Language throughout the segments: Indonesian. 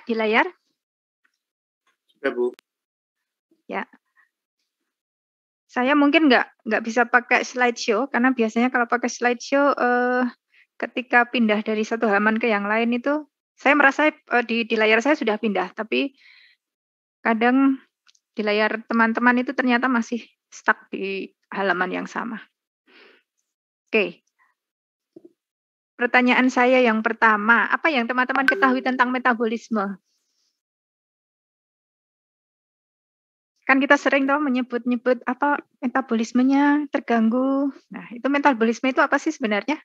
terlihat di layar? Sudah, Bu. Ya. Saya mungkin nggak bisa pakai slideshow, karena biasanya kalau pakai slideshow, ketika pindah dari satu halaman ke yang lain itu, saya merasa di layar saya sudah pindah, tapi kadang di layar teman-teman itu ternyata masih stuck di halaman yang sama. Oke. Pertanyaan saya yang pertama, apa yang teman-teman ketahui tentang metabolisme? Kan kita sering tahu menyebut-nyebut apa metabolismenya terganggu. Nah, itu metabolisme itu apa sih sebenarnya?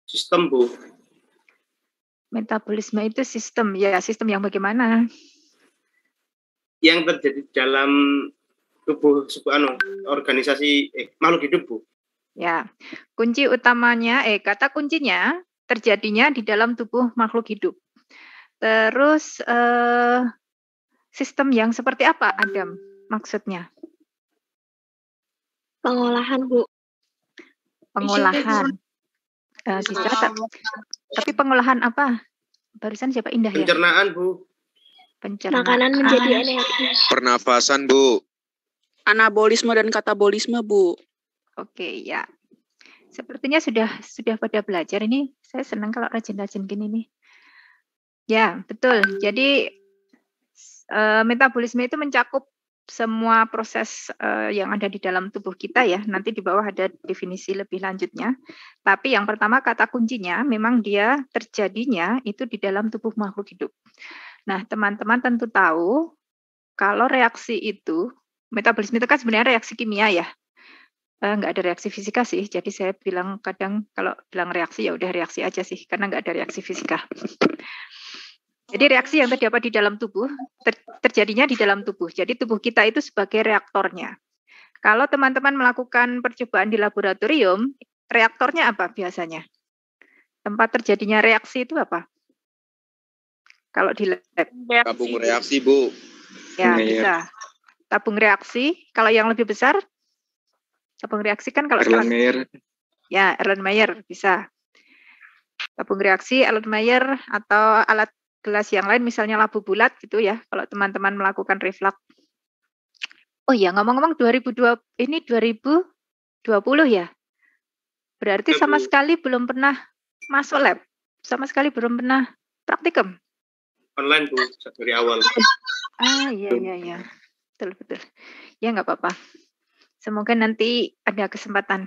Sistem, Bu. Metabolisme itu sistem, ya sistem yang bagaimana? Yang terjadi dalam tubuh organisasi makhluk hidup, Bu. Ya, kunci utamanya, kata kuncinya terjadinya di dalam tubuh makhluk hidup. Terus sistem yang seperti apa, Adam? Maksudnya? Pengolahan, Bu. Pengolahan. Bisa, tapi pengolahan apa? Barusan siapa Indah ya? Pencernaan, Bu. Pencernaan. Makanan menjadi energi. Pernafasan, Bu. Anabolisme dan katabolisme, Bu. Oke, ya. Sepertinya sudah pada belajar ini. Saya senang kalau rajin-rajin gini nih. Ya, betul. Jadi metabolisme itu mencakup semua proses yang ada di dalam tubuh kita ya. Nanti di bawah ada definisi lebih lanjutnya. Tapi yang pertama kata kuncinya memang dia terjadinya itu di dalam tubuh makhluk hidup. Nah, teman-teman tentu tahu kalau reaksi itu, metabolisme itu kan sebenarnya reaksi kimia ya. Nggak ada reaksi fisika sih, jadi saya bilang kadang kalau bilang reaksi ya udah reaksi aja sih, karena nggak ada reaksi fisika. Jadi reaksi yang terdapat di dalam tubuh, terjadinya di dalam tubuh. Jadi tubuh kita itu sebagai reaktornya. Kalau teman-teman melakukan percobaan di laboratorium, reaktornya apa biasanya? Tempat terjadinya reaksi itu apa? Kalau di lab? Tabung reaksi, Bu. Ya, bisa. Tabung reaksi, kalau yang lebih besar, tabung reaksi kan kalau Erlenmeyer. Ya, Erlenmeyer bisa. Tabung reaksi, Erlenmeyer, atau alat gelas yang lain, misalnya labu bulat gitu ya, kalau teman-teman melakukan reflux. Oh ya, ngomong-ngomong 2020 ya? Berarti sama sekali belum pernah masuk lab? Sama sekali belum pernah praktikum? Online, Bu, dari awal. Iya. Betul. Ya, nggak apa-apa. Semoga nanti ada kesempatan.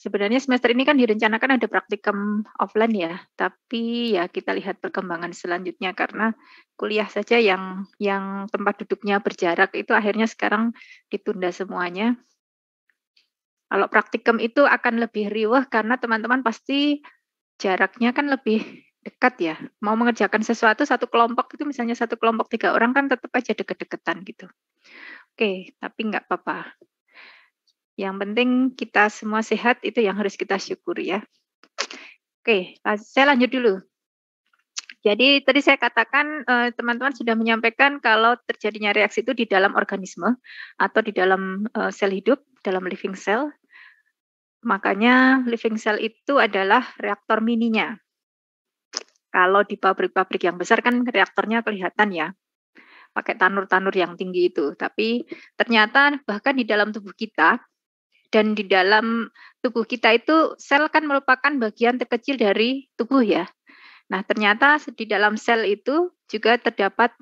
Sebenarnya semester ini kan direncanakan ada praktikum offline ya, tapi ya kita lihat perkembangan selanjutnya karena kuliah saja yang tempat duduknya berjarak itu akhirnya sekarang ditunda semuanya. Kalau praktikum itu akan lebih riuh karena teman-teman pasti jaraknya kan lebih dekat ya. Mau mengerjakan sesuatu satu kelompok itu misalnya satu kelompok 3 orang kan tetap aja deket-deketan gitu. Oke, tapi nggak apa-apa. Yang penting kita semua sehat, itu yang harus kita syukuri ya. Oke, saya lanjut dulu. Jadi tadi saya katakan teman-teman sudah menyampaikan kalau terjadinya reaksi itu di dalam organisme atau di dalam sel hidup, dalam living cell. Makanya living cell itu adalah reaktor mininya. Kalau di pabrik-pabrik yang besar kan reaktornya kelihatan ya, pakai tanur-tanur yang tinggi itu. Tapi ternyata bahkan di dalam tubuh kita, dan di dalam tubuh kita itu sel kan merupakan bagian terkecil dari tubuh ya. Nah, ternyata di dalam sel itu juga terdapat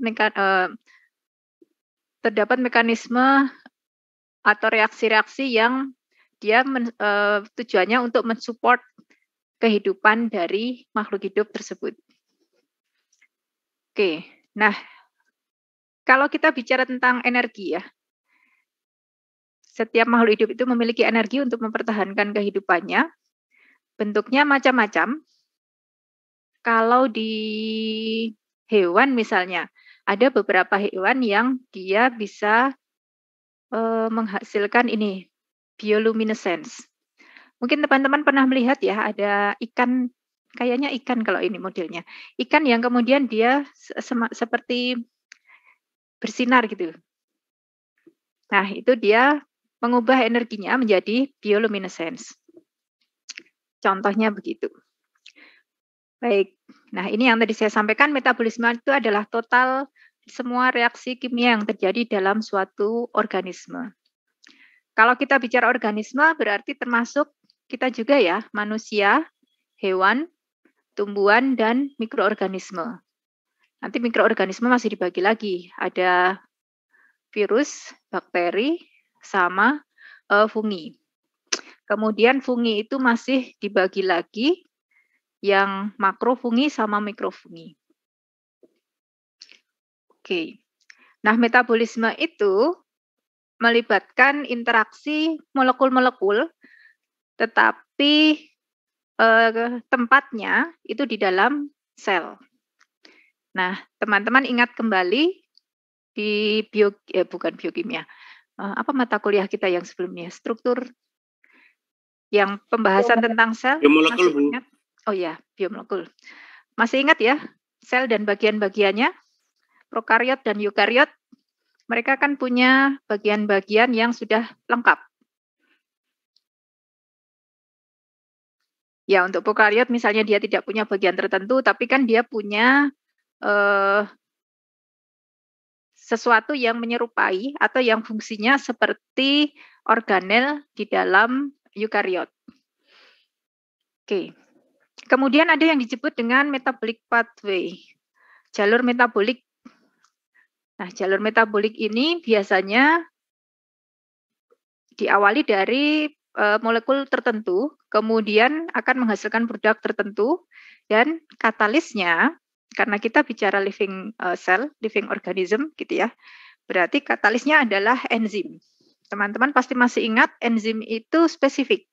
mekanisme atau reaksi-reaksi yang dia tujuannya untuk mensupport kehidupan dari makhluk hidup tersebut. Oke, nah kalau kita bicara tentang energi ya, setiap makhluk hidup itu memiliki energi untuk mempertahankan kehidupannya. Bentuknya macam-macam. Kalau di hewan misalnya, ada beberapa hewan yang dia bisa menghasilkan ini, bioluminescence. Mungkin teman-teman pernah melihat ya, ada ikan, kayaknya ikan kalau ini modelnya. Ikan yang kemudian dia seperti bersinar gitu. Nah, itu dia mengubah energinya menjadi bioluminescence. Contohnya begitu. Baik. Nah, ini yang tadi saya sampaikan, metabolisme itu adalah total semua reaksi kimia yang terjadi dalam suatu organisme. Kalau kita bicara organisme, berarti termasuk kita juga ya, manusia, hewan, tumbuhan, dan mikroorganisme. Nanti mikroorganisme masih dibagi lagi. Ada virus, bakteri, sama fungi. Kemudian fungi itu masih dibagi lagi yang makrofungi sama mikrofungi. Oke. Nah, metabolisme itu melibatkan interaksi molekul-molekul, tetapi tempatnya itu di dalam sel. Nah, teman-teman ingat kembali di bukan biokimia. Apa mata kuliah kita yang sebelumnya? Struktur yang pembahasan tentang sel. Biomolekul, Masih Bu. ingat? Oh ya, biomolekul. Masih ingat ya, sel dan bagian-bagiannya, prokariot dan eukariot, mereka kan punya bagian-bagian yang sudah lengkap. Ya, untuk prokariot misalnya dia tidak punya bagian tertentu, tapi kan dia punya sesuatu yang menyerupai atau yang fungsinya seperti organel di dalam eukariot. Oke. Kemudian ada yang disebut dengan metabolic pathway, jalur metabolik. Nah, jalur metabolik ini biasanya diawali dari molekul tertentu, kemudian akan menghasilkan produk tertentu, dan katalisnya, karena kita bicara living cell, living organism, gitu ya, berarti katalisnya adalah enzim. Teman-teman pasti masih ingat enzim itu spesifik.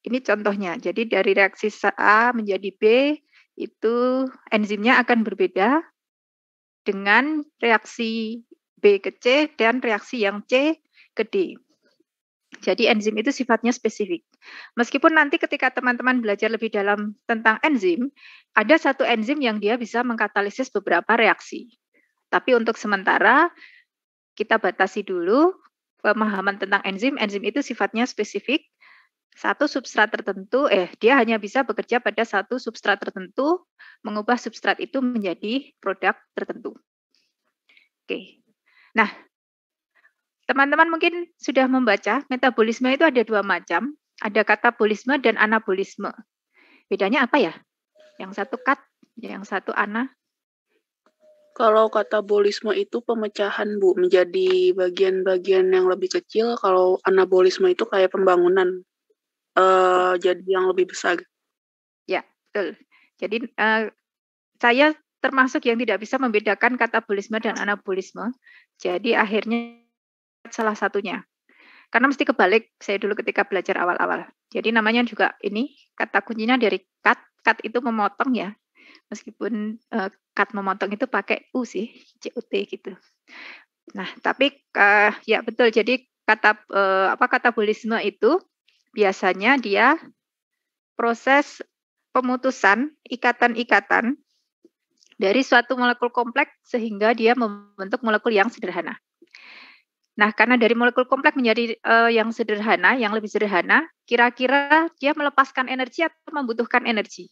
Ini contohnya. Jadi dari reaksi A menjadi B, itu enzimnya akan berbeda dengan reaksi B ke C dan reaksi yang C ke D. Jadi enzim itu sifatnya spesifik. Meskipun nanti ketika teman-teman belajar lebih dalam tentang enzim, ada satu enzim yang dia bisa mengkatalisis beberapa reaksi. Tapi untuk sementara, kita batasi dulu pemahaman tentang enzim. Enzim itu sifatnya spesifik. Satu substrat tertentu, dia hanya bisa bekerja pada satu substrat tertentu, mengubah substrat itu menjadi produk tertentu. Oke. Nah, teman-teman mungkin sudah membaca, metabolisme itu ada dua macam, ada katabolisme dan anabolisme. Bedanya apa ya? Yang satu kat, yang satu ana. Kalau katabolisme itu pemecahan, Bu, menjadi bagian-bagian yang lebih kecil. Kalau anabolisme itu kayak pembangunan, jadi yang lebih besar. Ya, betul. Jadi saya termasuk yang tidak bisa membedakan katabolisme dan anabolisme. Jadi akhirnya salah satunya. Karena mesti kebalik, saya dulu ketika belajar awal-awal. Jadi namanya juga ini, kata kuncinya dari cut. Cut itu memotong ya. Meskipun cut memotong itu pakai U sih, CUT gitu. Nah, tapi ya betul. Jadi katabolisme itu biasanya dia proses pemutusan ikatan-ikatan dari suatu molekul kompleks sehingga dia membentuk molekul yang sederhana. Nah, karena dari molekul kompleks menjadi yang sederhana, yang lebih sederhana, kira-kira dia melepaskan energi atau membutuhkan energi?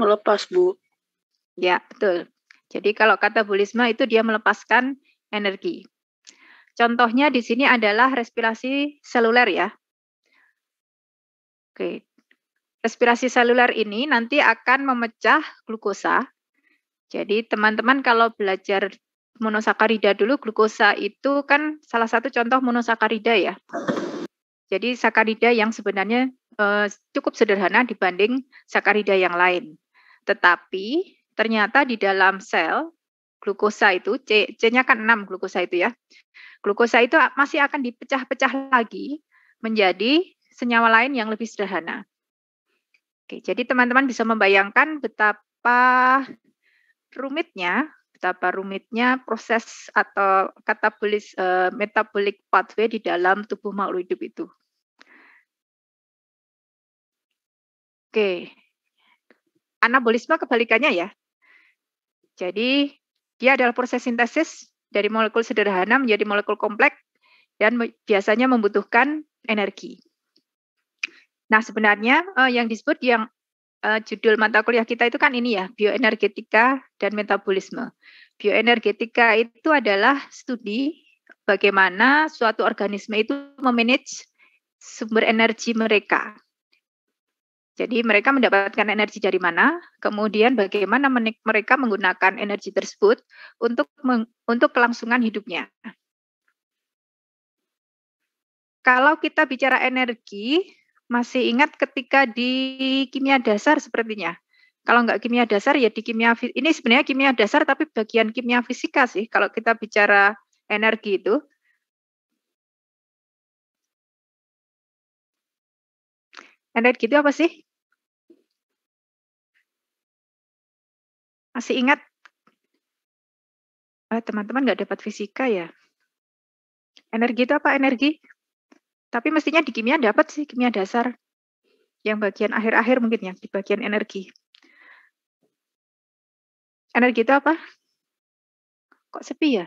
Melepas, Bu. Ya, betul. Jadi kalau katabolisme itu dia melepaskan energi. Contohnya di sini adalah respirasi seluler ya. Oke. Respirasi seluler ini nanti akan memecah glukosa. Jadi teman-teman kalau belajar monosakarida dulu, glukosa itu kan salah satu contoh monosakarida ya. Jadi sakarida yang sebenarnya cukup sederhana dibanding sakarida yang lain. Tetapi ternyata di dalam sel, glukosa itu, C-nya kan 6 glukosa itu ya. Glukosa itu masih akan dipecah-pecah lagi menjadi senyawa lain yang lebih sederhana. Oke, jadi teman-teman bisa membayangkan betapa rumitnya proses atau metabolic pathway di dalam tubuh makhluk hidup itu. Oke. Anabolisme kebalikannya ya. Jadi dia adalah proses sintesis dari molekul sederhana menjadi molekul kompleks dan biasanya membutuhkan energi. Nah, sebenarnya yang disebut judul mata kuliah kita itu kan ini ya, bioenergetika dan metabolisme. Bioenergetika itu adalah studi bagaimana suatu organisme itu memanage sumber energi mereka. Jadi mereka mendapatkan energi dari mana, kemudian bagaimana mereka menggunakan energi tersebut untuk kelangsungan hidupnya. Kalau kita bicara energi, masih ingat ketika di kimia dasar sepertinya. Kalau nggak kimia dasar ya di kimia, ini sebenarnya kimia dasar tapi bagian kimia fisika sih kalau kita bicara energi itu. Energi itu apa sih? Masih ingat? Teman-teman nggak dapat fisika ya? Energi itu apa energi? Tapi mestinya di kimia dapat sih, kimia dasar. Yang bagian akhir-akhir mungkin ya, di bagian energi. Energi itu apa? Kok sepi ya?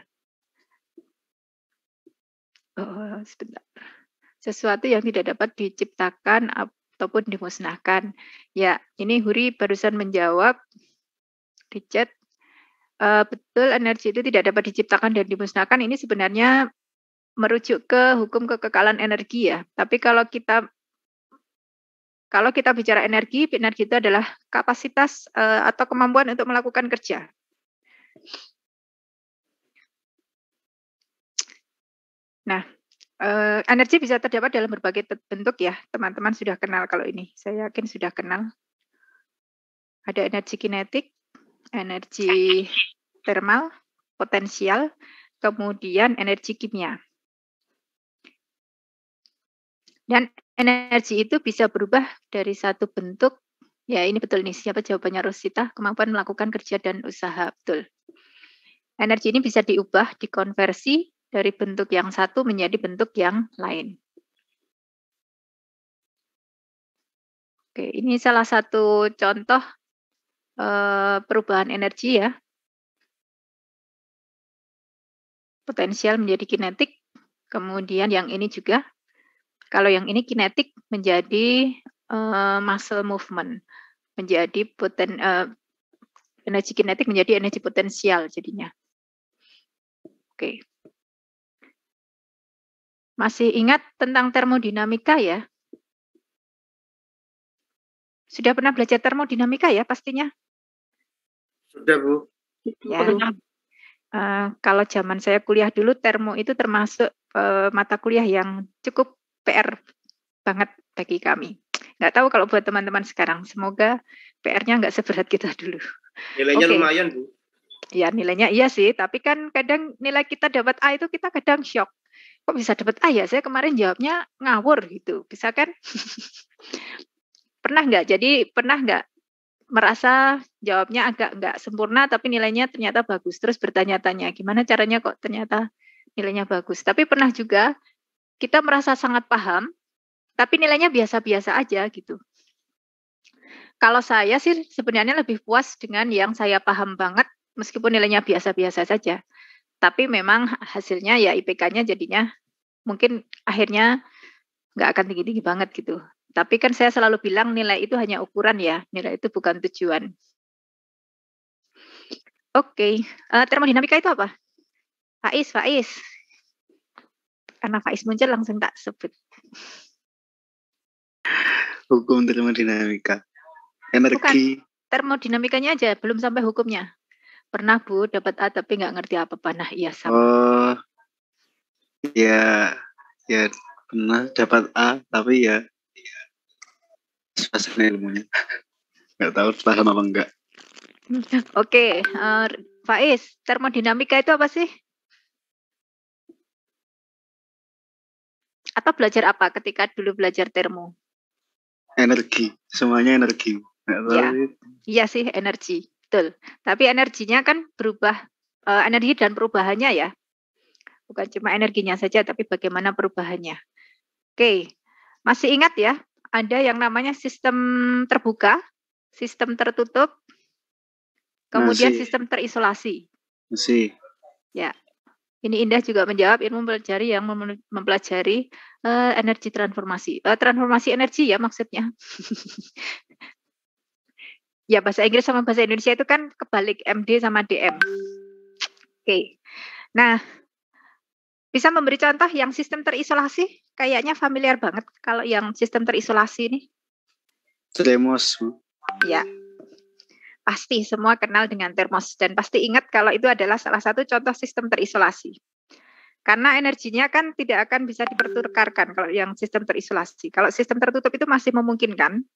Oh, sebentar. Sesuatu yang tidak dapat diciptakan ataupun dimusnahkan. Ya, ini Huri barusan menjawab di chat. Betul, energi itu tidak dapat diciptakan dan dimusnahkan. Ini sebenarnya merujuk ke hukum kekekalan energi ya. Tapi kalau kita bicara energi itu adalah kapasitas atau kemampuan untuk melakukan kerja. Nah, energi bisa terdapat dalam berbagai bentuk ya. Teman-teman sudah kenal kalau ini. Saya yakin sudah kenal. Ada energi kinetik, energi termal, potensial, kemudian energi kimia. Dan energi itu bisa berubah dari satu bentuk, ya ini betul nih, siapa jawabannya Rosita, kemampuan melakukan kerja dan usaha, betul. Energi ini bisa diubah, dikonversi dari bentuk yang satu menjadi bentuk yang lain. Oke, ini salah satu contoh perubahan energi ya. Potensial menjadi kinetik, kemudian yang ini juga. Kalau yang ini kinetik menjadi muscle movement, menjadi energi kinetik menjadi energi potensial jadinya. Oke. Masih ingat tentang termodinamika ya? Sudah pernah belajar termodinamika ya pastinya? Sudah, Bu. Ya. Kalau zaman saya kuliah dulu, termo itu termasuk mata kuliah yang cukup PR banget bagi kami. Nggak tahu kalau buat teman-teman sekarang. Semoga PR-nya nggak seberat kita dulu. Nilainya lumayan, Bu. Ya, nilainya iya sih. Tapi kan kadang nilai kita dapat A itu kita kadang shock. Kok bisa dapat A ya? Saya kemarin jawabnya ngawur gitu. Bisa kan? Pernah nggak merasa jawabnya agak nggak sempurna tapi nilainya ternyata bagus. Terus bertanya-tanya, gimana caranya kok ternyata nilainya bagus. Tapi pernah juga kita merasa sangat paham, tapi nilainya biasa-biasa aja gitu. Kalau saya sih sebenarnya lebih puas dengan yang saya paham banget, meskipun nilainya biasa-biasa saja. Tapi memang hasilnya ya IPK-nya jadinya mungkin akhirnya nggak akan tinggi-tinggi banget gitu. Tapi kan saya selalu bilang nilai itu hanya ukuran ya, nilai itu bukan tujuan. Oke, termodinamika itu apa? Faiz. Karena Faiz muncul langsung tak sebut. Hukum termodinamika. Energi. Bukan, termodinamikanya aja, belum sampai hukumnya. Pernah Bu, dapat A tapi nggak ngerti apa-apa. Nah iya sama. Oh, ya pernah dapat A tapi ya pas ilmunya. Nggak tahu paham apa enggak. Oke, Faiz, termodinamika itu apa sih? Atau belajar apa ketika dulu belajar termo? Energi, semuanya energi. Nggak tahu. Ya, iya sih energi, betul. Tapi energinya kan berubah, energi dan perubahannya ya. Bukan cuma energinya saja, tapi bagaimana perubahannya. Oke, masih ingat ya, ada yang namanya sistem terbuka, sistem tertutup, kemudian sistem terisolasi. Masih. Ya, Ini Indah juga menjawab ilmu mempelajari yang mempelajari energi transformasi. Transformasi energi ya maksudnya. Ya bahasa Inggris sama bahasa Indonesia itu kan kebalik MD sama DM. Oke. Nah, bisa memberi contoh yang sistem terisolasi? Kayaknya familiar banget kalau yang sistem terisolasi ini. Termos, Bu. Ya. Pasti semua kenal dengan termos dan pasti ingat kalau itu adalah salah satu contoh sistem terisolasi. Karena energinya kan tidak akan bisa dipertukarkan kalau yang sistem terisolasi. Kalau sistem tertutup itu masih memungkinkan,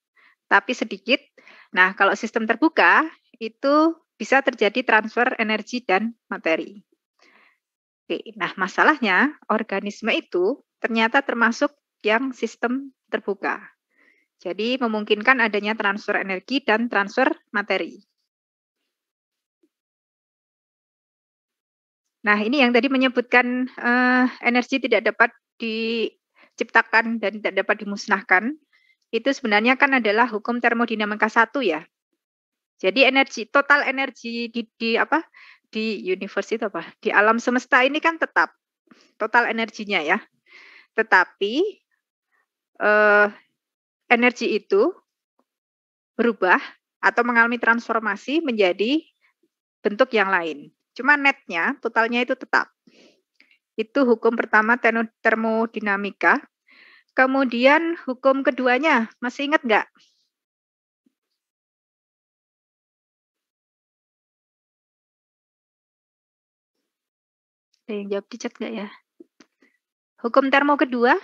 tapi sedikit. Nah, kalau sistem terbuka itu bisa terjadi transfer energi dan materi. Oke, nah masalahnya organisme itu ternyata termasuk yang sistem terbuka. Jadi memungkinkan adanya transfer energi dan transfer materi. Nah, ini yang tadi menyebutkan energi tidak dapat diciptakan dan tidak dapat dimusnahkan. Itu sebenarnya kan adalah hukum termodinamika 1 ya. Jadi energi, total energi di universe itu apa? Di alam semesta ini kan tetap total energinya ya. Tetapi energi itu berubah atau mengalami transformasi menjadi bentuk yang lain. Cuma netnya, totalnya itu tetap. Itu hukum pertama termodinamika. Kemudian hukum keduanya, masih ingat nggak? Ada yang jawab di chat nggak ya? Hukum termo kedua?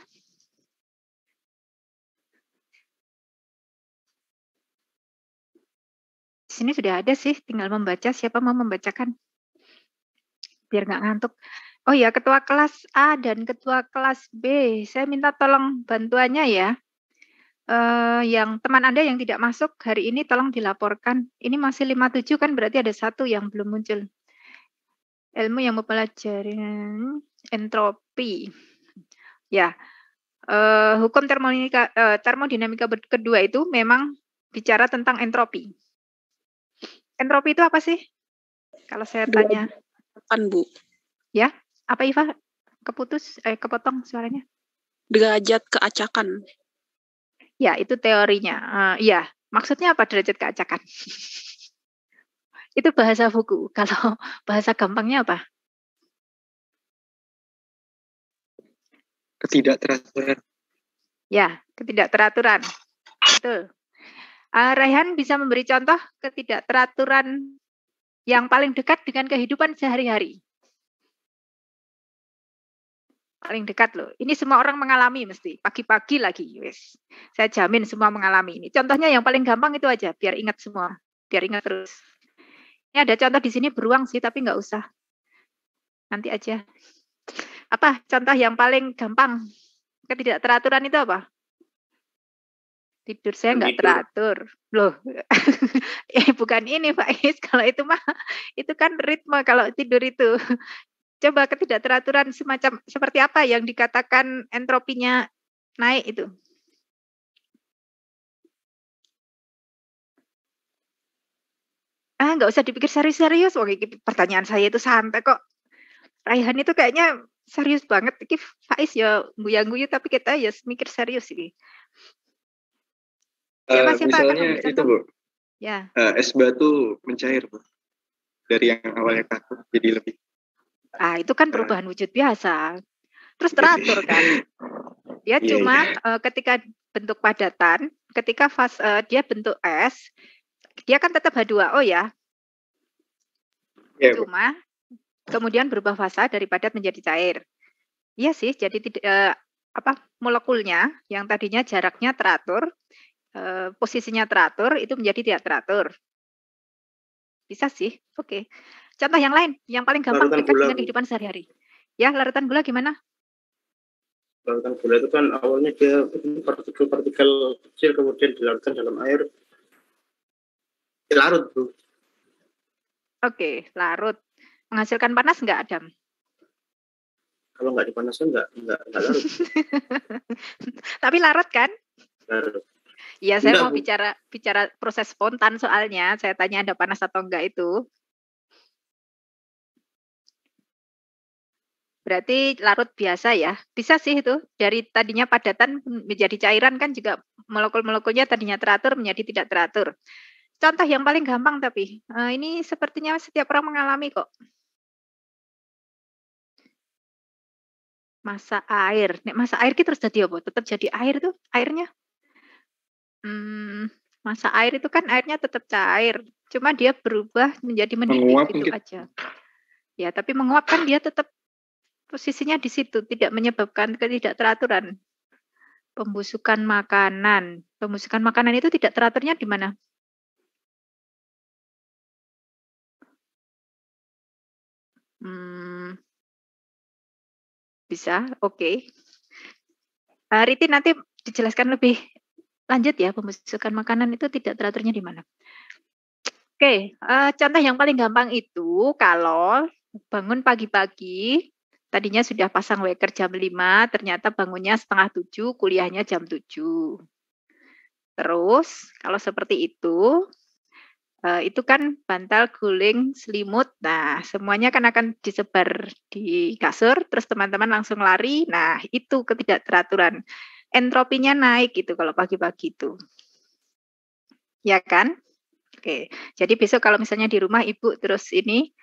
Di sini sudah ada sih, tinggal membaca. Siapa mau membacakan? Biar nggak ngantuk. Oh ya, ketua kelas A dan ketua kelas B. Saya minta tolong bantuannya ya. Yang teman Anda yang tidak masuk hari ini tolong dilaporkan. Ini masih 57 kan berarti ada satu yang belum muncul. Ilmu yang mempelajari entropi. Ya, hukum termodinamika kedua itu memang bicara tentang entropi. Entropi itu apa sih? Kalau saya tanya. Kan, Bu. Ya, apa Iva? Kepotong suaranya. Derajat keacakan. Ya, itu teorinya. Iya, maksudnya apa derajat keacakan? Itu bahasa buku. Kalau bahasa gampangnya apa? Ketidakteraturan. Ya, ketidakteraturan. Betul. Raihan bisa memberi contoh ketidakteraturan yang paling dekat dengan kehidupan sehari-hari. Paling dekat loh. Ini semua orang mengalami mesti. Pagi-pagi lagi. Wes. Saya jamin semua mengalami ini. Contohnya yang paling gampang itu aja. Biar ingat semua. Biar ingat terus. Ini ada contoh di sini beruang sih, tapi nggak usah. Nanti aja. Apa contoh yang paling gampang? Ketidakteraturan itu apa? Tidur saya nggak teratur. Loh, bukan ini Pak Is. Kalau itu mah, itu kan ritme kalau tidur itu. Coba ketidakteraturan semacam seperti apa yang dikatakan entropinya naik itu? Nggak usah dipikir serius-serius. Wah, pertanyaan saya itu santai kok. Raihan itu kayaknya serius banget. Ini Faiz ya guyu-guyu tapi kita ya mikir serius ini. Siapa misalnya itu Bu, ya. Es batu mencair Bu, dari yang awalnya kaku jadi lebih. Itu kan perubahan wujud biasa. Terus teratur kan. Dia cuma ketika bentuk padatan, ketika dia bentuk es, dia kan tetap H2O ya. Cuma kemudian berubah fasa dari padat menjadi cair. Iya sih, jadi molekulnya yang tadinya jaraknya teratur, posisinya teratur, itu menjadi tidak teratur. Bisa sih, oke. Contoh yang lain, yang paling gampang dekat dengan kehidupan sehari-hari. Ya, larutan gula gimana? Larutan gula itu kan awalnya dia partikel-partikel kecil, kemudian dilarutkan dalam air. Larut, Bu. Oke, larut. Menghasilkan panas nggak, Adam? Kalau nggak dipanaskan nggak larut. Tapi larut kan? Larut. Iya, saya mau bicara proses spontan soalnya. Saya tanya ada panas atau enggak itu. Berarti larut biasa ya? Bisa sih itu, dari tadinya padatan menjadi cairan kan juga molekul-molekulnya tadinya teratur menjadi tidak teratur. Contoh yang paling gampang tapi, ini sepertinya setiap orang mengalami kok. Masak air, nek masak air ki terus dadi apa? Tetep jadi air tuh airnya? Masak air itu kan airnya tetap cair, cuma dia berubah menjadi mendidih Menguap gitu mungkin. aja. Ya, tapi menguap kan dia tetap posisinya di situ, tidak menyebabkan ketidakteraturan. Pembusukan makanan. Pembusukan makanan itu tidak teraturnya di mana? Bisa, oke. Riti nanti dijelaskan lebih lanjut ya, pembusukan makanan itu tidak teraturnya di mana. Oke, contoh yang paling gampang itu kalau bangun pagi-pagi, tadinya sudah pasang weker jam 5, ternyata bangunnya 6:30, kuliahnya jam 7. Terus kalau seperti itu kan bantal, guling, selimut. Nah, semuanya kan akan disebar di kasur, terus teman-teman langsung lari. Nah, itu ketidakteraturan. Entropinya naik gitu kalau pagi-pagi itu. Ya kan? Oke. Jadi besok kalau misalnya di rumah Ibu terus ini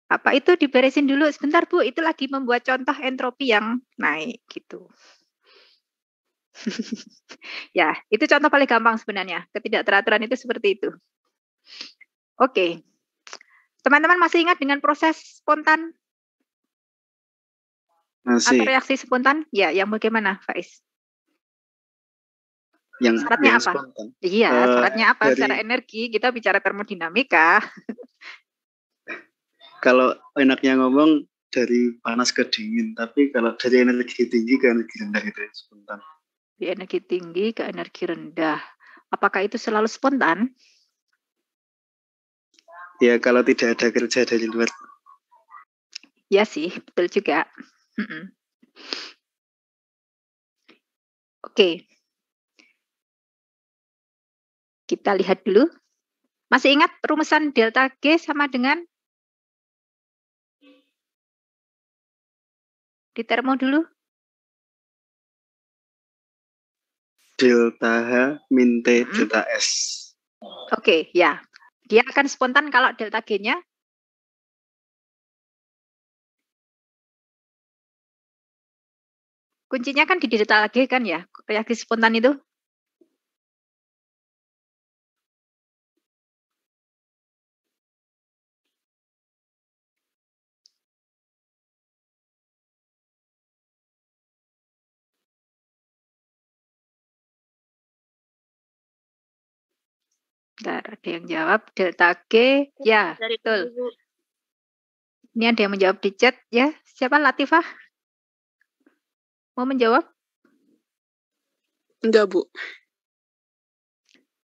apa itu diberesin dulu sebentar Bu, itu lagi membuat contoh entropi yang naik gitu. Ya, itu contoh paling gampang sebenarnya. Ketidakteraturan itu seperti itu. Oke. Teman-teman masih ingat dengan proses spontan atau Masih reaksi spontan? Ya, yang bagaimana, Faiz? Syaratnya yang apa? spontan. Iya, syaratnya apa? Dari Secara energi, kita bicara termodinamika. kalau enaknya ngomong dari panas ke dingin, tapi kalau dari energi tinggi ke energi rendah itu yang spontan. Di energi tinggi ke energi rendah. Apakah itu selalu spontan? Ya kalau tidak ada kerja dari luar. Ya sih, betul juga. Oke. Kita lihat dulu. Masih ingat rumusan delta G sama dengan? Di termo dulu. Delta H min T delta S. Oke, ya. Dia akan spontan kalau delta G-nya? Kuncinya kan di delta G kan ya, reaksi spontan itu? Bentar, ada yang jawab. Delta G, ya, Dari betul. Ibu. Ini ada yang menjawab di chat, ya. Siapa, Latifah? Mau menjawab? Enggak, Bu.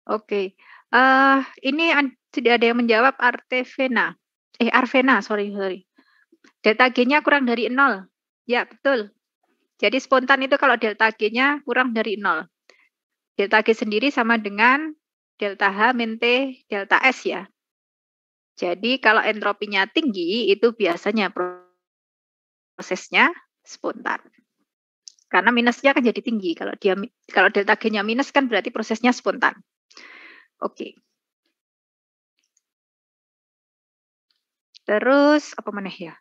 Oke. Ini sudah ada yang menjawab Arvena, sorry. Delta G-nya kurang dari 0. Ya, betul. Jadi spontan itu kalau delta G-nya kurang dari 0. Delta G sendiri sama dengan delta H min T delta S ya. Jadi kalau entropinya tinggi itu biasanya prosesnya spontan. Karena minusnya kan jadi tinggi. Kalau delta G-nya minus kan berarti prosesnya spontan. Oke. Terus apa meneh ya?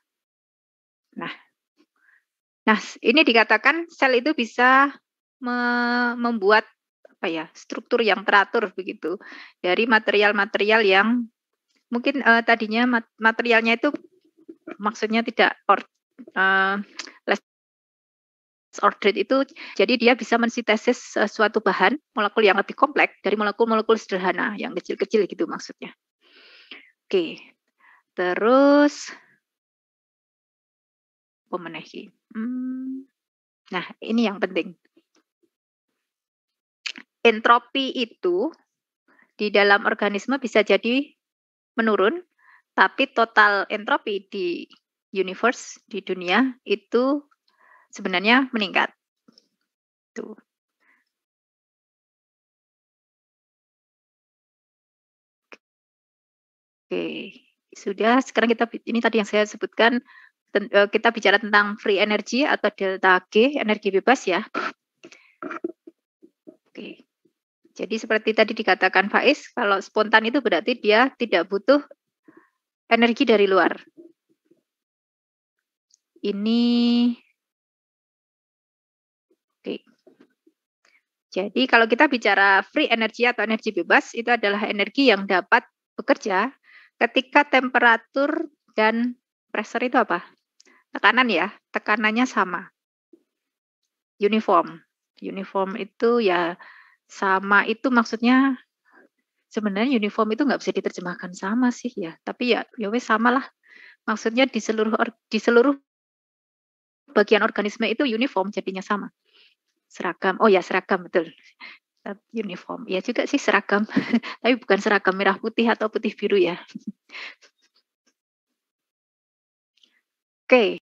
Nah, ini dikatakan sel itu bisa membuat struktur yang teratur begitu dari material-material yang mungkin tadinya materialnya itu maksudnya tidak less ordered itu, jadi dia bisa mensintesis suatu bahan molekul yang lebih kompleks dari molekul-molekul sederhana yang kecil-kecil gitu maksudnya. Oke, terus apa meneh iki? Nah, ini yang penting. Entropi itu di dalam organisme bisa jadi menurun, tapi total entropi di universe, di dunia, itu sebenarnya meningkat. Tuh. Oke, sudah. Sekarang ini tadi yang saya sebutkan kita bicara tentang free energy atau delta G, energi bebas ya. Oke. Jadi seperti tadi dikatakan Faiz, kalau spontan itu berarti dia tidak butuh energi dari luar. Ini oke. Jadi kalau kita bicara free energy atau energi bebas, itu adalah energi yang dapat bekerja ketika temperatur dan pressure itu apa? Tekanan ya, tekanannya sama. Uniform. Uniform itu ya sama itu maksudnya sebenarnya uniform itu nggak bisa diterjemahkan sama sih ya, tapi ya wes sama lah. Maksudnya di seluruh bagian organisme itu uniform jadinya sama. Seragam. Oh ya, seragam betul. Uniform. Ya juga sih seragam. Tapi bukan seragam merah putih atau putih biru ya. Oke.